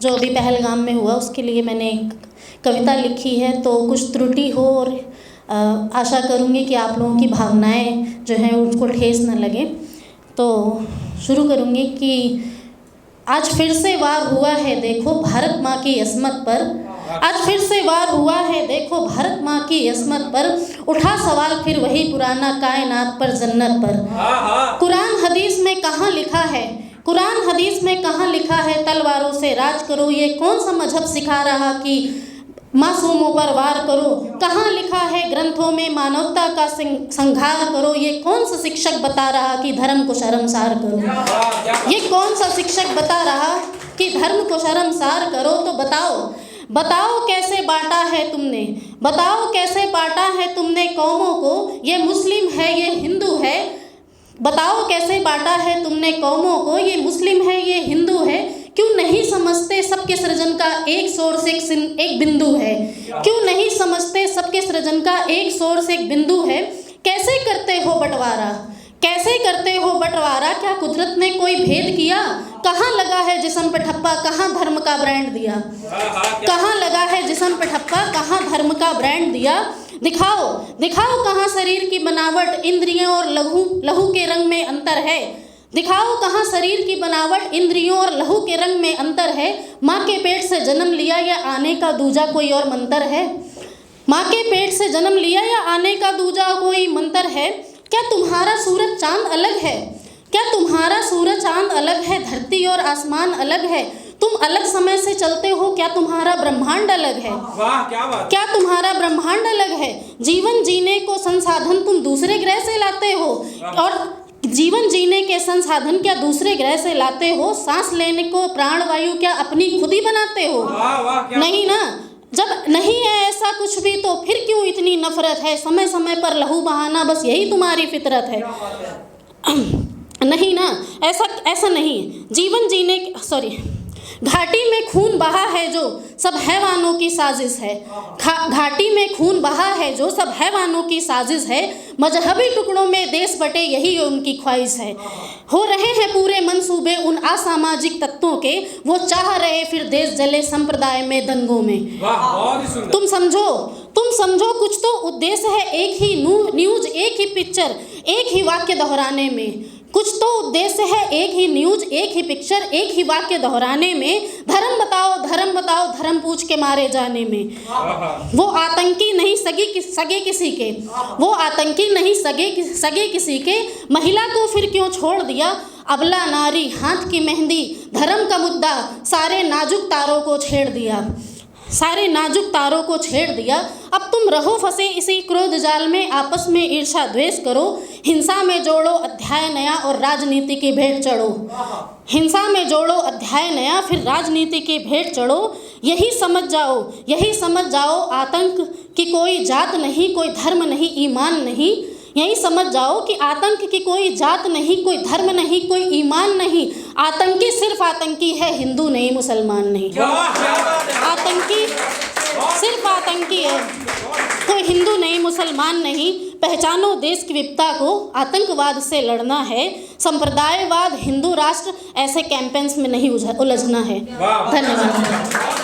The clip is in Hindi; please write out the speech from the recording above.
जो अभी पहलगाम में हुआ उसके लिए मैंने एक कविता लिखी है, तो कुछ त्रुटि हो और आशा करूँगी कि आप लोगों की भावनाएं जो हैं उनको ठेस न लगे। तो शुरू करूँगी कि आज फिर से वार हुआ है देखो भारत माँ की अस्मत पर, आज फिर से वार हुआ है देखो भारत माँ की अस्मत पर, उठा सवाल फिर वही पुराना कायनात पर जन्नत पर। कुरान हदीस में कहाँ लिखा है, कुरान हदीस में कहाँ लिखा है तलवारों से राज करो, ये कौन सा मजहब सिखा रहा कि मासूमों पर वार करो। कहाँ लिखा है ग्रंथों में मानवता का संहार करो, ये कौन सा शिक्षक बता रहा कि धर्म को शर्मसार करो। ये कौन सा शिक्षक बता रहा कि धर्म को शर्मसार करो। तो बताओ कैसे बांटा है तुमने, बताओ कैसे बांटा है तुमने कौमों को, ये मुस्लिम है ये हिंदू है। बताओ कैसे बांटा है तुमने कौमों को, ये मुस्लिम है ये हिंदू है। क्यों नहीं समझते सबके सृजन का एक सोर्स एक बिंदु है, क्यों नहीं समझते सबके सृजन का एक सोर्स एक बिंदु है। कैसे करते हो बंटवारा, कैसे करते हो बंटवारा, क्या कुदरत ने कोई भेद किया। कहाँ लगा है जिस्म पे ठप्पा, कहाँ धर्म का ब्रांड दिया। कहाँ लगा है जिस्म पे ठप्पा, कहाँ धर्म का ब्रांड दिया। दिखाओ कहाँ शरीर की बनावट, इंद्रियों और लहू के रंग में अंतर है। दिखाओ कहाँ शरीर की बनावट, इंद्रियों और लहू के रंग में अंतर है। माँ के पेट से जन्म लिया या आने का दूजा कोई और मंतर है। माँ के पेट से जन्म लिया या आने का दूजा कोई मंतर है। क्या तुम्हारा सूरज चांद अलग है, क्या तुम्हारा सूरज चांद अलग है, धरती और आसमान अलग है। तुम अलग समय से चलते हो, क्या तुम्हारा ब्रह्मांड अलग है। वाह क्या बात। क्या तुम्हारा ब्रह्मांड अलग है। जीवन जीने को संसाधन तुम दूसरे ग्रह से लाते हो, और जीवन जीने के संसाधन क्या दूसरे ग्रह से लाते हो। सांस लेने को प्राणवायु क्या अपनी खुद ही बनाते हो। नहीं ना, जब नहीं है ऐसा कुछ भी तो फिर क्यों इतनी नफरत है। समय समय पर लहू बहाना बस यही तुम्हारी फितरत है। नहीं ना, ऐसा नहीं। जीवन जीने घाटी में खून बहा है जो सब हैवानों की साजिश है। घाटी में खून बहा है जो सब हैवानों की साजिश है। मजहबी टुकड़ों में देश बटे यही उनकी ख्वाहिश है। हो रहे हैं पूरे मंसूबे उन असामाजिक तत्वों के, वो चाह रहे फिर देश जले संप्रदाय में दंगों में। तुम समझो कुछ तो उद्देश्य है एक ही न्यूज, एक ही पिक्चर, एक ही वाक्य दोहराने में। कुछ तो उद्देश्य है एक ही न्यूज, एक ही पिक्चर, एक ही वाक्य दोहराने में। धर्म बताओ धर्म पूछ के मारे जाने में। वो आतंकी नहीं सगे किसी के, वो आतंकी नहीं सगे किसी के। महिला को फिर क्यों छोड़ दिया, अबला नारी हाथ की मेहंदी। धर्म का मुद्दा सारे नाजुक तारों को छेड़ दिया, सारे नाजुक तारों को छेड़ दिया। अब तुम रहो फंसे इसी क्रोध जाल में, आपस में ईर्षा द्वेष करो। हिंसा में जोड़ो अध्याय नया और राजनीति की भेंट चढ़ो। हिंसा में जोड़ो अध्याय नया फिर राजनीति की भेंट चढ़ो। यही समझ जाओ आतंक की कोई जात नहीं, कोई धर्म नहीं, ईमान नहीं। यही समझ जाओ कि आतंक की कोई जात नहीं, कोई धर्म नहीं, कोई ईमान नहीं। आतंकी सिर्फ आतंकी है, हिंदू नहीं, मुसलमान नहीं। आतंकी सिर्फ आतंकी है, कोई हिंदू नहीं, मुसलमान नहीं। पहचानो देश की विविधता को, आतंकवाद से लड़ना है। संप्रदायवाद, हिंदू राष्ट्र, ऐसे कैंपेन्स में नहीं उलझना है। धन्यवाद।